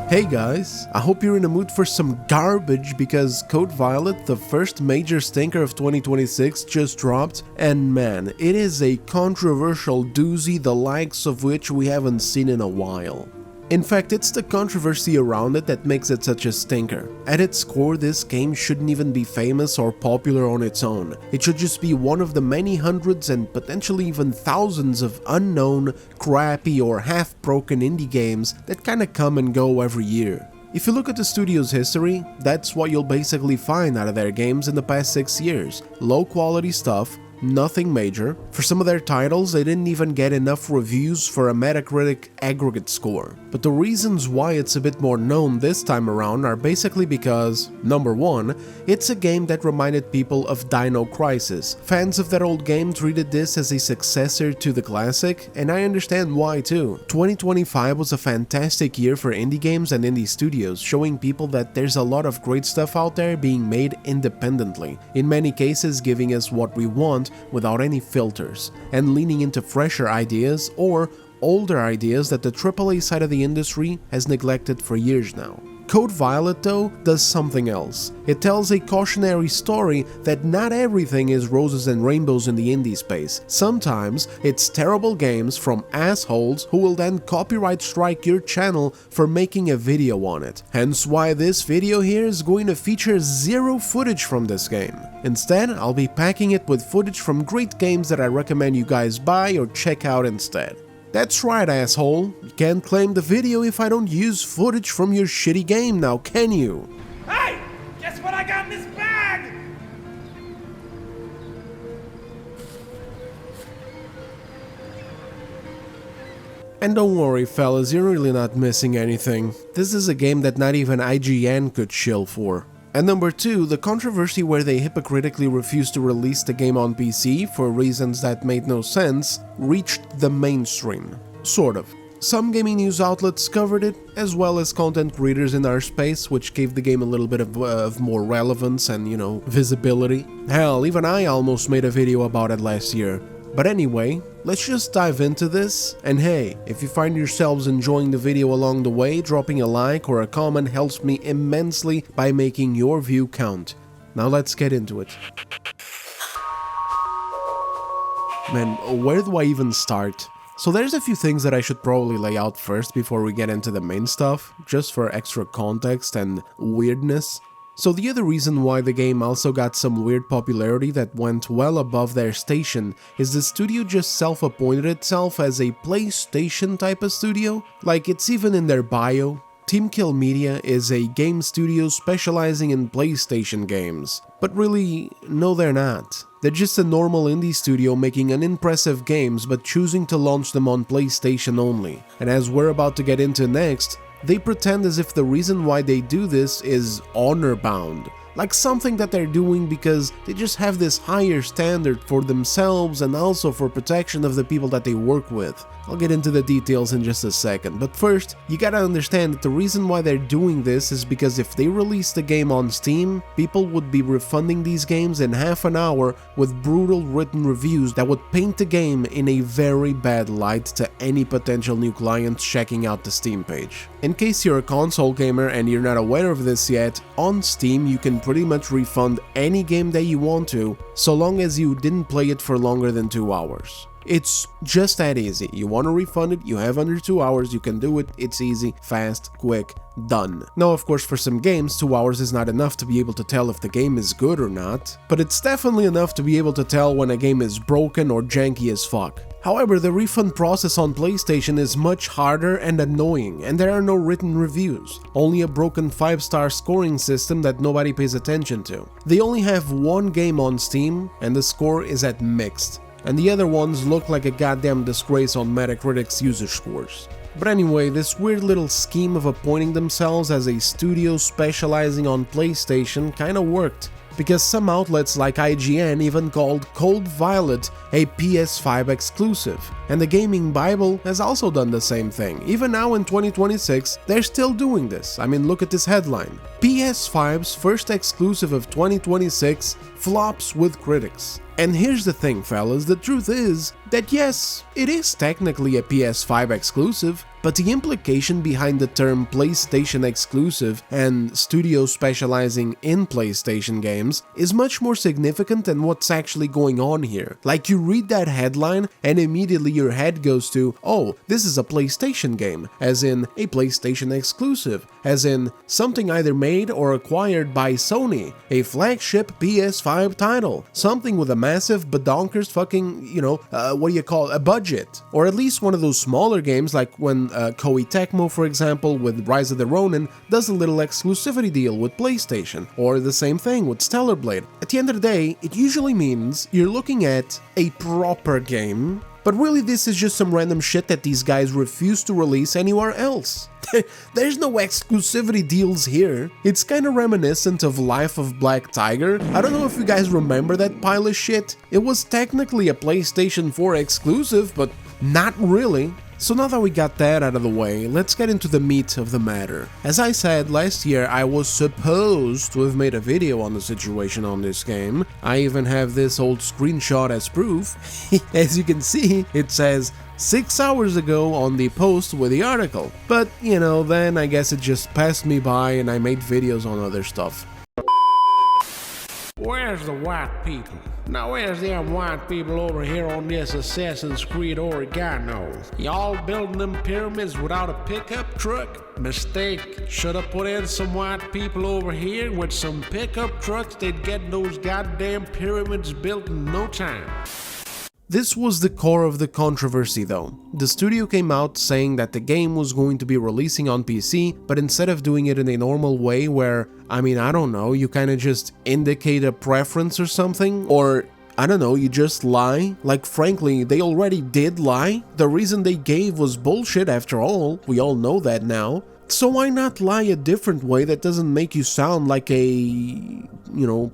Hey guys, I hope you're in the mood for some garbage because Code Violet, the first major stinker of 2026, just dropped, and man, it is a controversial doozy the likes of which we haven't seen in a while. In fact, it's the controversy around it that makes it such a stinker. At its core, this game shouldn't even be famous or popular on its own. It should just be one of the many hundreds and potentially even thousands of unknown, crappy or half-broken indie games that kinda come and go every year. If you look at the studio's history, that's what you'll basically find out of their games in the past 6 years. Low quality stuff, nothing major. For some of their titles, they didn't even get enough reviews for a Metacritic aggregate score. But the reasons why it's a bit more known this time around are basically because, number one, it's a game that reminded people of Dino Crisis. Fans of that old game treated this as a successor to the classic, and I understand why too. 2025 was a fantastic year for indie games and indie studios, showing people that there's a lot of great stuff out there being made independently, in many cases giving us what we want without any filters, and leaning into fresher ideas or older ideas that the AAA side of the industry has neglected for years now. Code Violet, though, does something else. It tells a cautionary story that not everything is roses and rainbows in the indie space. Sometimes it's terrible games from assholes who will then copyright strike your channel for making a video on it. Hence why this video here is going to feature zero footage from this game. Instead, I'll be packing it with footage from great games that I recommend you guys buy or check out instead. That's right, asshole. You can't claim the video if I don't use footage from your shitty game now, can you? Hey! Guess what I got in this bag? And don't worry fellas, you're really not missing anything. This is a game that not even IGN could chill for. And number two, the controversy where they hypocritically refused to release the game on PC for reasons that made no sense, reached the mainstream. Sort of. Some gaming news outlets covered it, as well as content creators in our space, which gave the game a little bit of more relevance and, visibility. Hell, even I almost made a video about it last year. But anyway, let's just dive into this, and hey, if you find yourselves enjoying the video along the way, dropping a like or a comment helps me immensely by making your view count. Now let's get into it. Man, where do I even start? So there's a few things that I should probably lay out first before we get into the main stuff, just for extra context and weirdness. So the other reason why the game also got some weird popularity that went well above their station is the studio just self-appointed itself as a PlayStation type of studio. Like, it's even in their bio. Team Kill Media is a game studio specializing in PlayStation games. But really, no they're not. They're just a normal indie studio making unimpressive games but choosing to launch them on PlayStation only. And as we're about to get into next, they pretend as if the reason why they do this is honor-bound, like something that they're doing because they just have this higher standard for themselves and also for protection of the people that they work with. I'll get into the details in just a second, but first, you gotta understand that the reason why they're doing this is because if they released the game on Steam, people would be refunding these games in half an hour with brutal written reviews that would paint the game in a very bad light to any potential new clients checking out the Steam page. In case you're a console gamer and you're not aware of this yet, on Steam you can pretty much refund any game that you want to, so long as you didn't play it for longer than 2 hours. It's just that easy. You want to refund it, you have under 2 hours, you can do it, it's easy, fast, quick, done. Now of course for some games 2 hours is not enough to be able to tell if the game is good or not, but it's definitely enough to be able to tell when a game is broken or janky as fuck. However, the refund process on PlayStation is much harder and annoying, and there are no written reviews, only a broken 5-star scoring system that nobody pays attention to. They only have one game on Steam, and the score is at mixed, and the other ones look like a goddamn disgrace on Metacritic's user scores. But anyway, this weird little scheme of appointing themselves as a studio specializing on PlayStation kinda worked, because some outlets like IGN even called Code Violet a PS5 exclusive, and the Gaming Bible has also done the same thing. Even now in 2026, they're still doing this. I mean, look at this headline. PS5's first exclusive of 2026 flops with critics. And here's the thing, fellas, the truth is that yes, it is technically a PS5 exclusive, but the implication behind the term PlayStation exclusive and studio specializing in PlayStation games is much more significant than what's actually going on here. Like, you read that headline and immediately your head goes to, oh, this is a PlayStation game, as in a PlayStation exclusive, as in something either made or acquired by Sony, a flagship PS5 title, something with a massive badonkers fucking, a budget, or at least one of those smaller games like when Koei Tecmo, for example, with Rise of the Ronin, does a little exclusivity deal with PlayStation, or the same thing with Stellar Blade. At the end of the day, it usually means you're looking at a proper game, but really this is just some random shit that these guys refuse to release anywhere else. There's no exclusivity deals here. It's kinda reminiscent of Life of Black Tiger. I don't know if you guys remember that pile of shit. It was technically a PlayStation 4 exclusive, but not really. So now that we got that out of the way, let's get into the meat of the matter. As I said, last year I was supposed to have made a video on the situation on this game. I even have this old screenshot as proof. As you can see, it says 6 hours ago on the post with the article. But, then I guess it just passed me by and I made videos on other stuff. Where's the white people? Now where's them white people over here on this Assassin's Creed Oregano? Y'all building them pyramids without a pickup truck? Mistake. Should've put in some white people over here with some pickup trucks. They'd get those goddamn pyramids built in no time. This was the core of the controversy though. The studio came out saying that the game was going to be releasing on PC, but instead of doing it in a normal way where, I don't know, you kinda just indicate a preference or something, or you just lie. Like, frankly, they already did lie. The reason they gave was bullshit after all, we all know that now. So why not lie a different way that doesn't make you sound like a,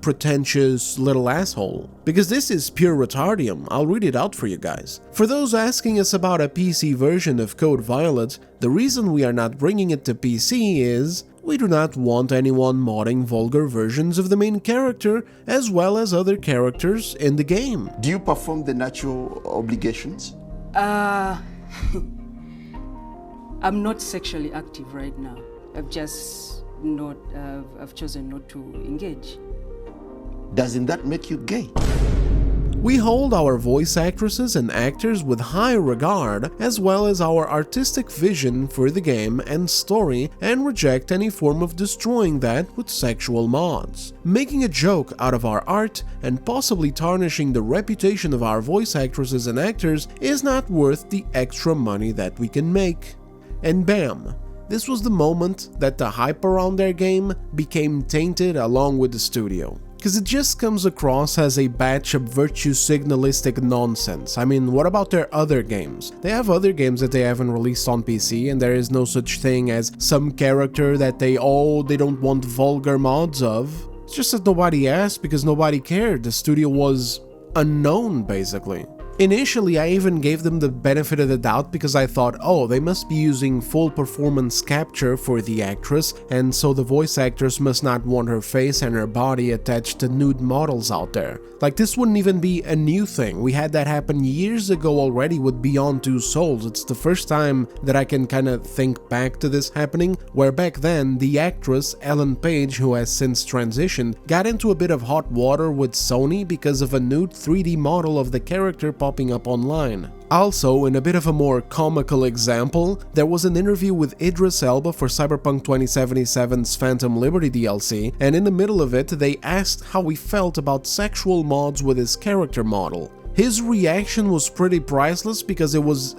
pretentious little asshole? Because this is pure retardium, I'll read it out for you guys. For those asking us about a PC version of Code Violet, the reason we are not bringing it to PC is we do not want anyone modding vulgar versions of the main character as well as other characters in the game. Do you perform the natural obligations? I'm not sexually active right now. I've chosen not to engage. Doesn't that make you gay? We hold our voice actresses and actors with high regard, as well as our artistic vision for the game and story, and reject any form of destroying that with sexual mods. Making a joke out of our art and possibly tarnishing the reputation of our voice actresses and actors is not worth the extra money that we can make. And bam, this was the moment that the hype around their game became tainted along with the studio. Cause it just comes across as a batch of virtue signalistic nonsense. What about their other games? They have other games that they haven't released on PC, and there is no such thing as some character that they don't want vulgar mods of. It's just that nobody asked because nobody cared. The studio was unknown, basically. Initially, I even gave them the benefit of the doubt because I thought, oh, they must be using full performance capture for the actress, and so the voice actress must not want her face and her body attached to nude models out there. Like, this wouldn't even be a new thing. We had that happen years ago already with Beyond Two Souls. It's the first time that I can kind of think back to this happening, where back then, the actress, Ellen Page, who has since transitioned, got into a bit of hot water with Sony because of a nude 3D model of the character popping up online. Also, in a bit of a more comical example, there was an interview with Idris Elba for Cyberpunk 2077's Phantom Liberty DLC, and in the middle of it, they asked how he felt about sexual mods with his character model. His reaction was pretty priceless because it was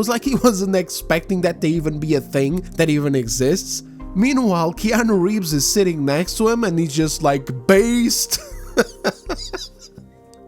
like he wasn't expecting that to even be a thing that even exists. Meanwhile, Keanu Reeves is sitting next to him and he's just like, based.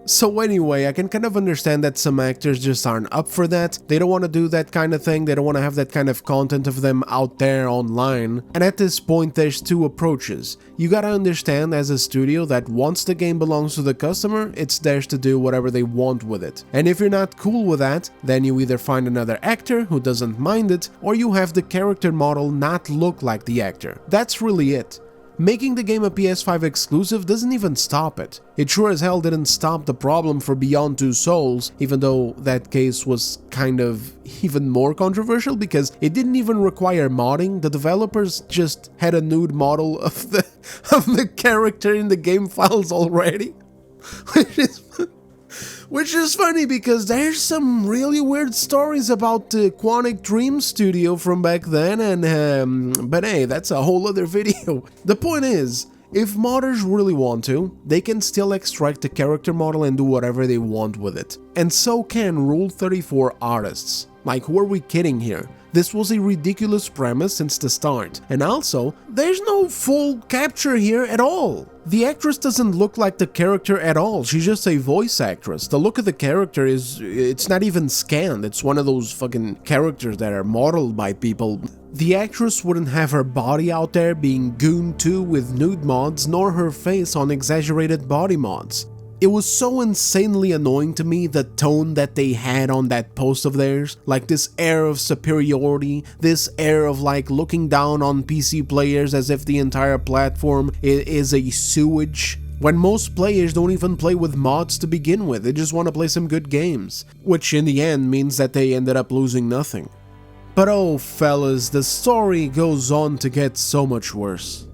So anyway, I can kind of understand that some actors just aren't up for that. They don't want to do that kind of thing, they don't want to have that kind of content of them out there online. And at this point, there's two approaches. You gotta understand as a studio that once the game belongs to the customer, it's theirs to do whatever they want with it. And if you're not cool with that, then you either find another actor who doesn't mind it, or you have the character model not look like the actor. That's really it. Making the game a PS5 exclusive doesn't even stop it. It sure as hell didn't stop the problem for Beyond Two Souls, even though that case was kind of even more controversial because it didn't even require modding. The developers just had a nude model of the character in the game files already. Which is funny because there's some really weird stories about the Quantic Dream Studio from back then, and but hey, that's a whole other video. The point is, if modders really want to, they can still extract the character model and do whatever they want with it. And so can Rule 34 artists. Like, who are we kidding here? This was a ridiculous premise since the start. And also, there's no full capture here at all. The actress doesn't look like the character at all, she's just a voice actress. The look of the character it's not even scanned, it's one of those fucking characters that are modeled by people. The actress wouldn't have her body out there being gooned to with nude mods, nor her face on exaggerated body mods. It was so insanely annoying to me, the tone that they had on that post of theirs, like this air of superiority, this air of like looking down on PC players as if the entire platform is a sewage, when most players don't even play with mods to begin with, they just want to play some good games, which in the end means that they ended up losing nothing. But oh fellas, the story goes on to get so much worse.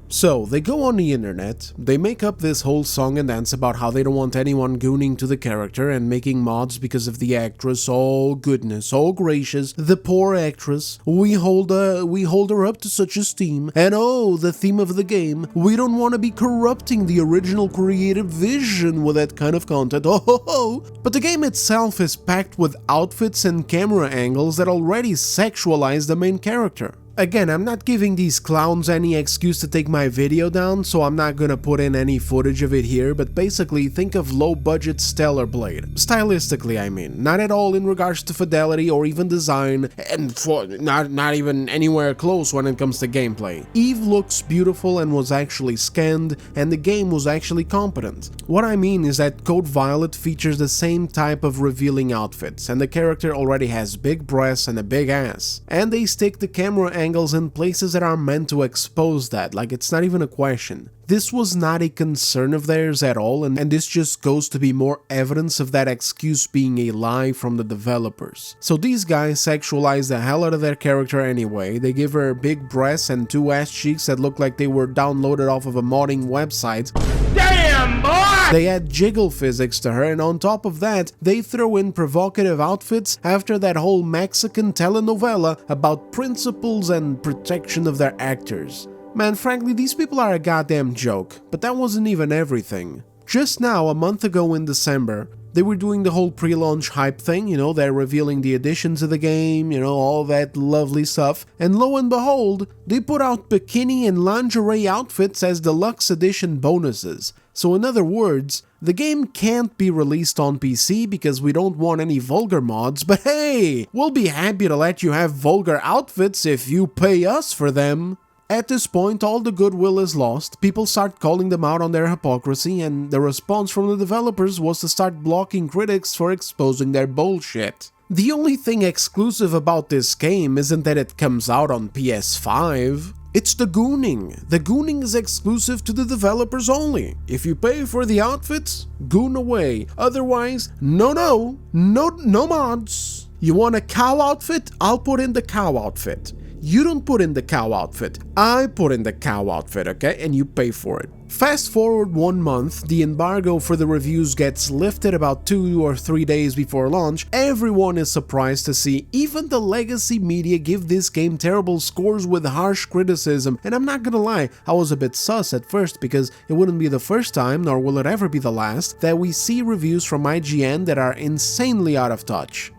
So, they go on the internet, they make up this whole song and dance about how they don't want anyone gooning to the character and making mods because of the actress. Oh goodness, oh gracious, the poor actress, we hold her up to such esteem, and oh, the theme of the game, we don't want to be corrupting the original creative vision with that kind of content, oh ho ho. But the game itself is packed with outfits and camera angles that already sexualize the main character. Again, I'm not giving these clowns any excuse to take my video down, so I'm not gonna put in any footage of it here, but basically think of low-budget Stellar Blade. Stylistically, I mean. Not at all in regards to fidelity or even design, and not even anywhere close when it comes to gameplay. Eve looks beautiful and was actually scanned, and the game was actually competent. What I mean is that Code Violet features the same type of revealing outfits, and the character already has big breasts and a big ass. And they stick the camera angles in places that are meant to expose that, like it's not even a question. This was not a concern of theirs at all, and this just goes to be more evidence of that excuse being a lie from the developers. So these guys sexualize the hell out of their character anyway, they give her big breasts and two ass cheeks that look like they were downloaded off of a modding website. Damn, boy! They add jiggle physics to her, and on top of that, they throw in provocative outfits after that whole Mexican telenovela about principles and protection of their actors. Man, frankly, these people are a goddamn joke, but that wasn't even everything. Just now, a month ago in December, they were doing the whole pre-launch hype thing, you know, they're revealing the additions of the game, you know, all that lovely stuff, and lo and behold, they put out bikini and lingerie outfits as deluxe edition bonuses. So in other words, the game can't be released on PC because we don't want any vulgar mods, but hey, we'll be happy to let you have vulgar outfits if you pay us for them. At this point, all the goodwill is lost, people start calling them out on their hypocrisy, and the response from the developers was to start blocking critics for exposing their bullshit. The only thing exclusive about this game isn't that it comes out on PS5, it's the gooning. The gooning is exclusive to the developers only. If you pay for the outfits, goon away, otherwise, no mods. You want a cow outfit? I'll put in the cow outfit. You don't put in the cow outfit, I put in the cow outfit, okay? And you pay for it. Fast forward 1 month, the embargo for the reviews gets lifted about 2 or 3 days before launch. Everyone is surprised to see even the legacy media give this game terrible scores with harsh criticism, and I'm not gonna lie, I was a bit sus at first because it wouldn't be the first time, nor will it ever be the last, that we see reviews from IGN that are insanely out of touch.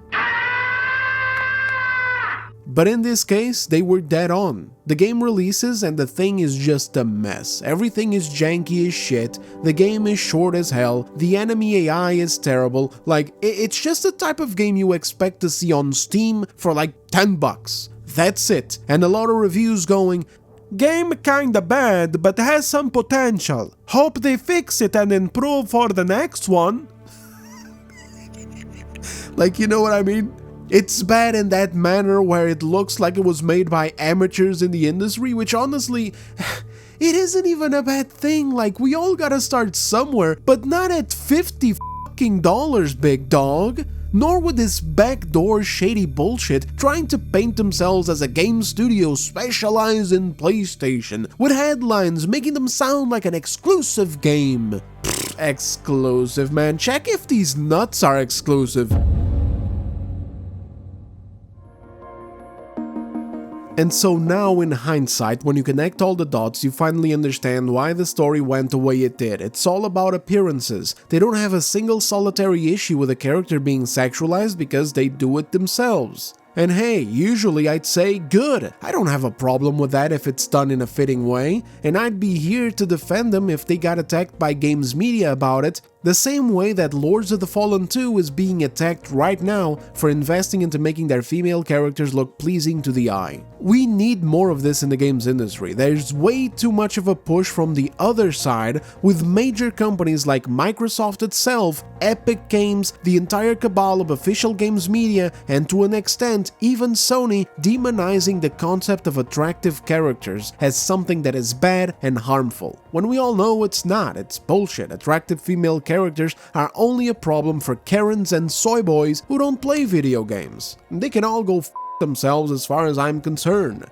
But in this case, they were dead on. The game releases and the thing is just a mess. Everything is janky as shit, the game is short as hell, the enemy AI is terrible, like, it's just the type of game you expect to see on Steam for like $10. That's it. And a lot of reviews going, game kinda bad, but has some potential. Hope they fix it and improve for the next one. Like, you know what I mean? It's bad in that manner where it looks like it was made by amateurs in the industry, which honestly, it isn't even a bad thing. Like, we all gotta start somewhere, but not at $50 fucking big dog. Nor with this backdoor shady bullshit trying to paint themselves as a game studio specialized in PlayStation, with headlines making them sound like an exclusive game. Pfft, exclusive, man. Check if these nuts are exclusive. And so now, in hindsight, when you connect all the dots, you finally understand why the story went the way it did. It's all about appearances. They don't have a single solitary issue with a character being sexualized because they do it themselves. And hey, usually I'd say good. I don't have a problem with that if it's done in a fitting way, and I'd be here to defend them if they got attacked by games media about it, the same way that Lords of the Fallen 2 is being attacked right now for investing into making their female characters look pleasing to the eye. We need more of this in the games industry. There's way too much of a push from the other side, with major companies like Microsoft itself, Epic Games, the entire cabal of official games media, and to an extent, even Sony, demonizing the concept of attractive characters as something that is bad and harmful. When we all know it's not, it's bullshit. Attractive female characters are only a problem for Karens and soy boys who don't play video games. They can all go f themselves as far as I'm concerned.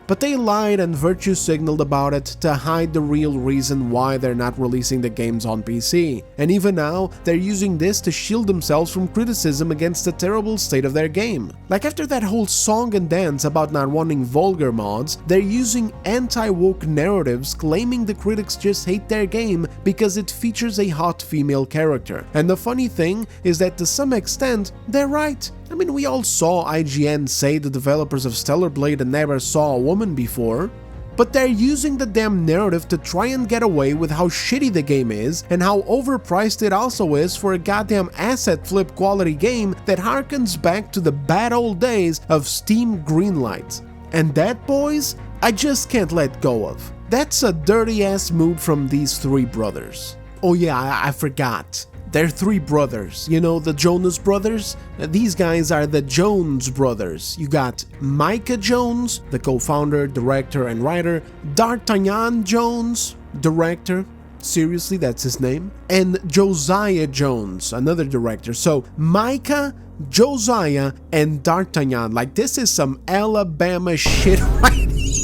But they lied and virtue signaled about it to hide the real reason why they're not releasing the games on PC. And even now, they're using this to shield themselves from criticism against the terrible state of their game. Like after that whole song and dance about not wanting vulgar mods, they're using anti-woke narratives claiming the critics just hate their game because it features a hot female character. And the funny thing is that to some extent, they're right. I mean, we all saw IGN say the developers of Stellar Blade never saw a woman before, but they're using the damn narrative to try and get away with how shitty the game is and how overpriced it also is for a goddamn asset flip quality game that harkens back to the bad old days of Steam Greenlight. And that, boys, I just can't let go of. That's a dirty ass move from these three brothers. Oh yeah, I forgot. They're three brothers, you know, the Jonas brothers? These guys are the Jones brothers. You got Micah Jones, the co-founder, director, and writer, D'Artagnan Jones, director, seriously, that's his name, and Josiah Jones, another director. So, Micah, Josiah, and D'Artagnan. Like, this is some Alabama shit right here.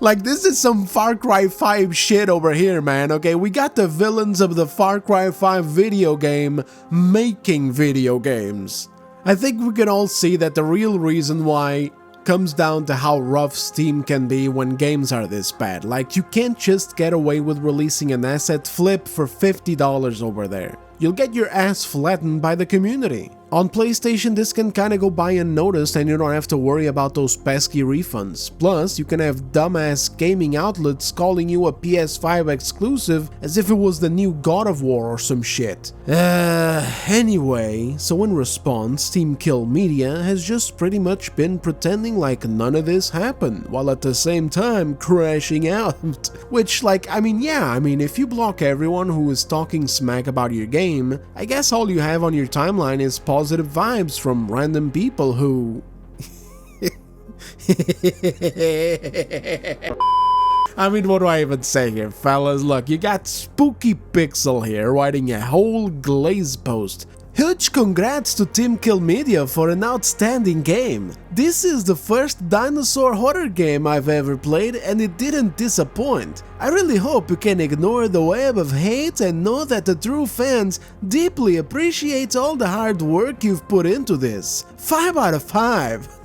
Like, this is some Far Cry 5 shit over here, man, okay? We got the villains of the Far Cry 5 video game making video games. I think we can all see that the real reason why comes down to how rough Steam can be when games are this bad. Like, you can't just get away with releasing an asset flip for $50 over there. You'll get your ass flattened by the community. On PlayStation, this can kinda go by unnoticed and you don't have to worry about those pesky refunds. Plus, you can have dumbass gaming outlets calling you a PS5 exclusive as if it was the new God of War or some shit. Anyway, so in response, Team Kill Media has just pretty much been pretending like none of this happened, while at the same time crashing out. Which, like, I mean, if you block everyone who is talking smack about your game, I guess all you have on your timeline is positive vibes from random people who... I mean, what do I even say here, fellas? Look, you got Spooky Pixel here writing a whole glaze post. Huge congrats to Team Kill Media for an outstanding game. This is the first dinosaur horror game I've ever played and it didn't disappoint. I really hope you can ignore the web of hate and know that the true fans deeply appreciate all the hard work you've put into this. 5 out of 5.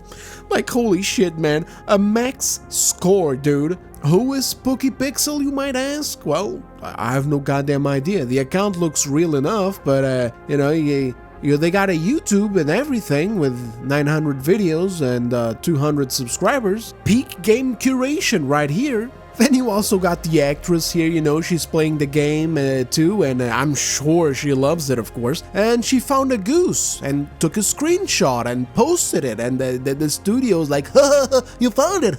Like, holy shit, man, a max score, dude. Who is Spooky Pixel, you might ask? Well, I have no goddamn idea. The account looks real enough, but, you know, they got a YouTube and everything with 900 videos and 200 subscribers. Peak game curation right here. Then you also got the actress here, you know, she's playing the game too, and I'm sure she loves it, of course. And she found a goose and took a screenshot and posted it, and the studio's like, ha, you found it,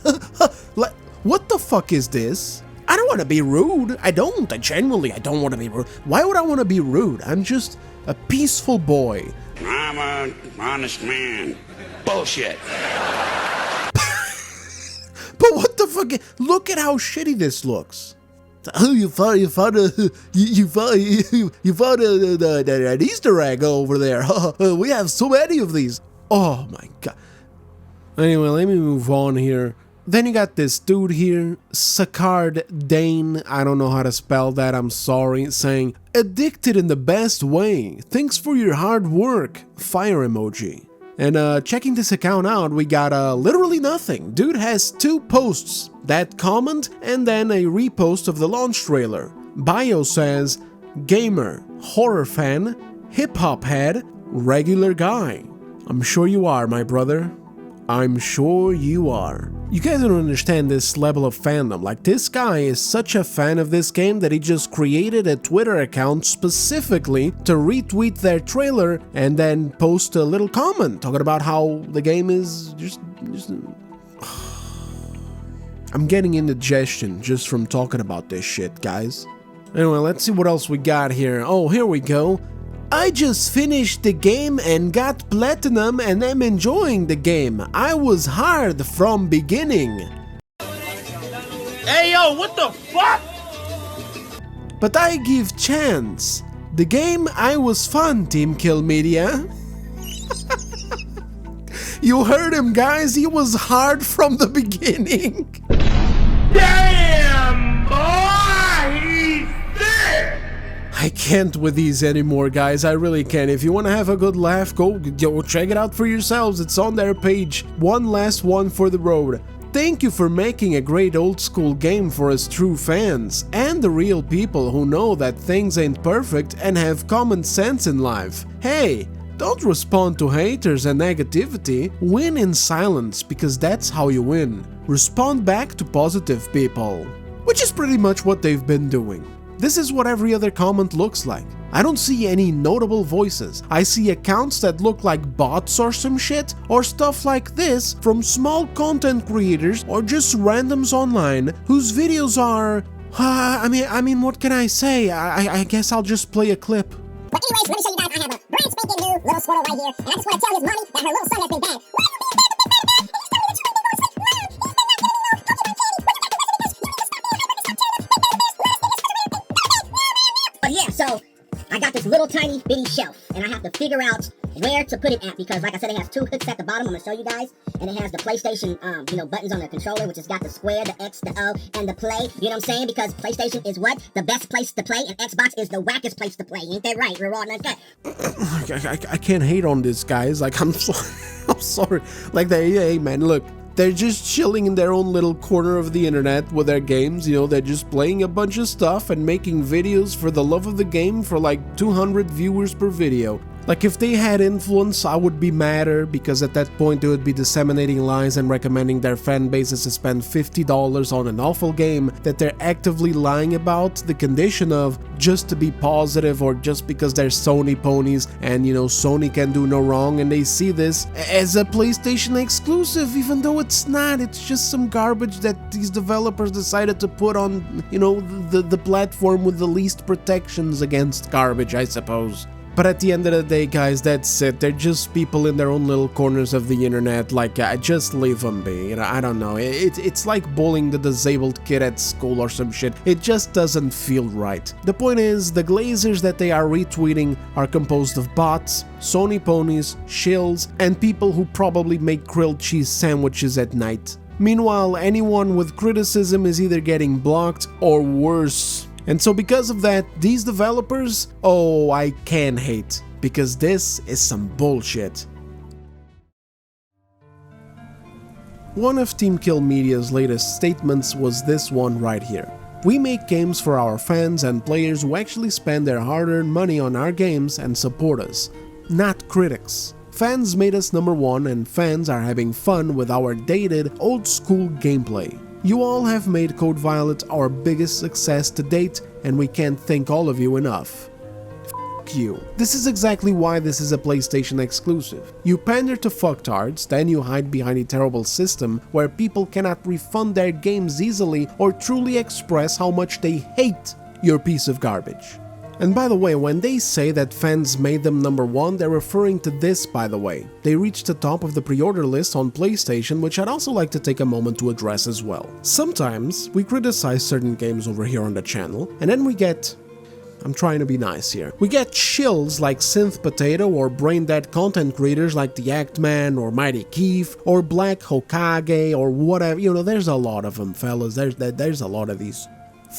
like, what the fuck is this? I don't want to be rude. I genuinely, I don't want to be rude. Why would I want to be rude? I'm just a peaceful boy. I'm an honest man. Bullshit. But what the fuck? Look at how shitty this looks. Oh, you found an Easter egg over there. We have so many of these. Oh my god. Anyway, let me move on here. Then you got this dude here, Sakard Dane, I don't know how to spell that, I'm sorry, saying, addicted in the best way, thanks for your hard work, fire emoji. And checking this account out, we got literally nothing. Dude has 2 posts, that comment and then a repost of the launch trailer. Bio says, gamer, horror fan, hip-hop head, regular guy. I'm sure you are, my brother. I'm sure you are. You guys don't understand this level of fandom. Like, this guy is such a fan of this game that he just created a Twitter account specifically to retweet their trailer and then post a little comment talking about how the game is just... I'm getting indigestion just from talking about this shit, guys. Anyway, let's see what else we got here. Oh, here we go. I just finished the game and got platinum and am enjoying the game. I was hard from beginning. Hey, yo, what the fuck? But I give chance. The game I was fun, Team Kill Media. You heard him, guys. He was hard from the beginning. Damn, boy, he's there. I can't with these anymore, guys. I really can't. If you want to have a good laugh, go check it out for yourselves. It's on their page. One last one for the road. Thank you for making a great old school game for us true fans and the real people who know that things ain't perfect and have common sense in life. Hey, don't respond to haters and negativity. Win in silence, because that's how you win. Respond back to positive people. Which is pretty much what they've been doing. This is what every other comment looks like. I don't see any notable voices. I see accounts that look like bots or some shit, or stuff like this from small content creators or just randoms online whose videos are... I mean, what can I say? I guess I'll just play a clip. But anyways, let me show you guys, I have a brand spanking new little squirrel right here, and I just want to tell his mommy that her little son has been bad. But yeah, so I got this little tiny bitty shelf, and I have to figure out where to put it at, because like I said, it has 2 hooks at the bottom. I'm gonna show you guys, and it has the PlayStation, buttons on the controller, which has got the square, the X, the O, and the play. You know what I'm saying? Because PlayStation is what? The best place to play, and Xbox is the wackest place to play. Ain't that right? We're all like that. I can't hate on this, guys. Like, I'm sorry. Like, hey man, look. They're just chilling in their own little corner of the internet with their games, they're just playing a bunch of stuff and making videos for the love of the game for like 200 viewers per video. Like, if they had influence, I would be madder, because at that point they would be disseminating lies and recommending their fan bases to spend $50 on an awful game that they're actively lying about the condition of, just to be positive, or just because they're Sony ponies and Sony can do no wrong, and they see this as a PlayStation exclusive, even though it's not. It's just some garbage that these developers decided to put on, the platform with the least protections against garbage, I suppose. But at the end of the day, guys, that's it. They're just people in their own little corners of the internet. Like, just leave them be. I don't know. It's like bullying the disabled kid at school or some shit. It just doesn't feel right. The point is, the glazers that they are retweeting are composed of bots, Sony ponies, shills, and people who probably make grilled cheese sandwiches at night. Meanwhile, anyone with criticism is either getting blocked or worse. And so because of that, these developers, oh, I can hate, because this is some bullshit. One of Team Kill Media's latest statements was this one right here. We make games for our fans and players who actually spend their hard-earned money on our games and support us, not critics. Fans made us #1, and fans are having fun with our dated, old-school gameplay. You all have made Code Violet our biggest success to date, and we can't thank all of you enough. fuck you. This is exactly why this is a PlayStation exclusive. You pander to fucktards, then you hide behind a terrible system where people cannot refund their games easily or truly express how much they hate your piece of garbage. And by the way, when they say that fans made them #1, they're referring to this, by the way. They reached the top of the pre-order list on PlayStation, which I'd also like to take a moment to address as well. Sometimes we criticize certain games over here on the channel, and then we get... I'm trying to be nice here. We get chills like Synth Potato or brain-dead content creators like the Actman or Mighty Keef or Black Hokage or whatever. You know, there's a lot of them, fellas. There's a lot of these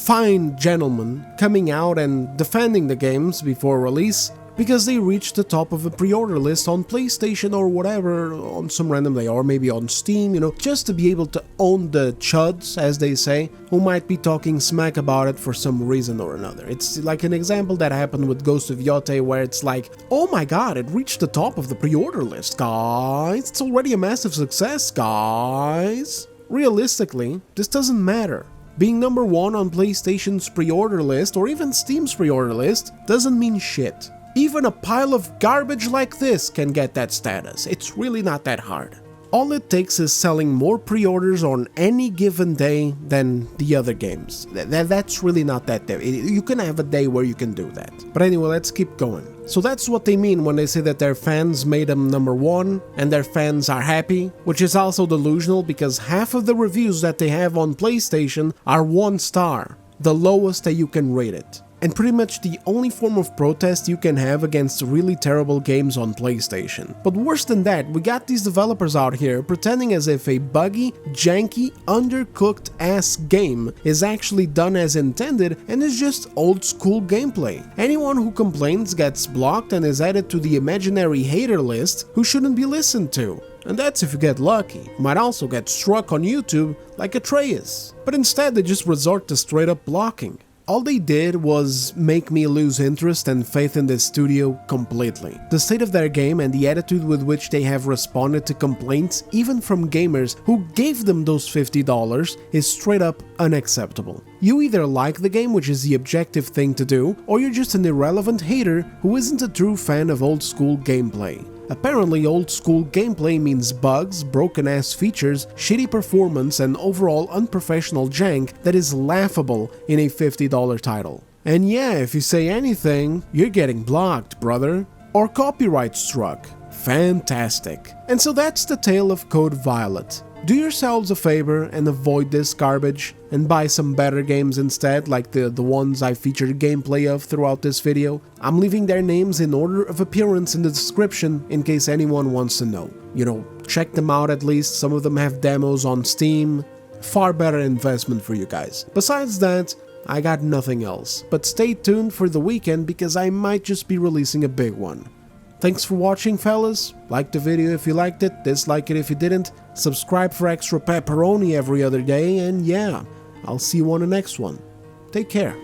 fine gentlemen coming out and defending the games before release because they reached the top of a pre-order list on PlayStation or whatever, on some random day, or maybe on Steam, you know, just to be able to own the chuds, as they say, who might be talking smack about it for some reason or another. It's like an example that happened with Ghost of Yote, where it's like, oh my god, it reached the top of the pre-order list, guys, it's already a massive success, guys. Realistically, this doesn't matter. Being #1 on PlayStation's pre-order list, or even Steam's pre-order list, doesn't mean shit. Even a pile of garbage like this can get that status. It's really not that hard. All it takes is selling more pre-orders on any given day than the other games. That's really not that day. You can have a day where you can do that. But anyway, let's keep going. So that's what they mean when they say that their fans made them #1 and their fans are happy, which is also delusional because half of the reviews that they have on PlayStation are 1 star, the lowest that you can rate it. And pretty much the only form of protest you can have against really terrible games on PlayStation. But worse than that, we got these developers out here pretending as if a buggy, janky, undercooked ass game is actually done as intended and is just old school gameplay. Anyone who complains gets blocked and is added to the imaginary hater list who shouldn't be listened to. And that's if you get lucky. You might also get struck on YouTube like Atreus. But instead they just resort to straight up blocking. All they did was make me lose interest and faith in this studio completely. The state of their game and the attitude with which they have responded to complaints, even from gamers who gave them those $50, is straight up unacceptable. You either like the game, which is the objective thing to do, or you're just an irrelevant hater who isn't a true fan of old school gameplay. Apparently, old school gameplay means bugs, broken-ass features, shitty performance, and overall unprofessional jank that is laughable in a $50 title. And yeah, if you say anything, you're getting blocked, brother. Or copyright struck. Fantastic. And so that's the tale of Code Violet. Do yourselves a favor and avoid this garbage, and buy some better games instead, like the ones I featured gameplay of throughout this video. I'm leaving their names in order of appearance in the description in case anyone wants to know. You know, check them out at least, some of them have demos on Steam. Far better investment for you guys. Besides that, I got nothing else, but stay tuned for the weekend because I might just be releasing a big one. Thanks for watching, fellas. Like the video if you liked it, dislike it if you didn't, subscribe for extra pepperoni every other day, and yeah, I'll see you on the next one. Take care.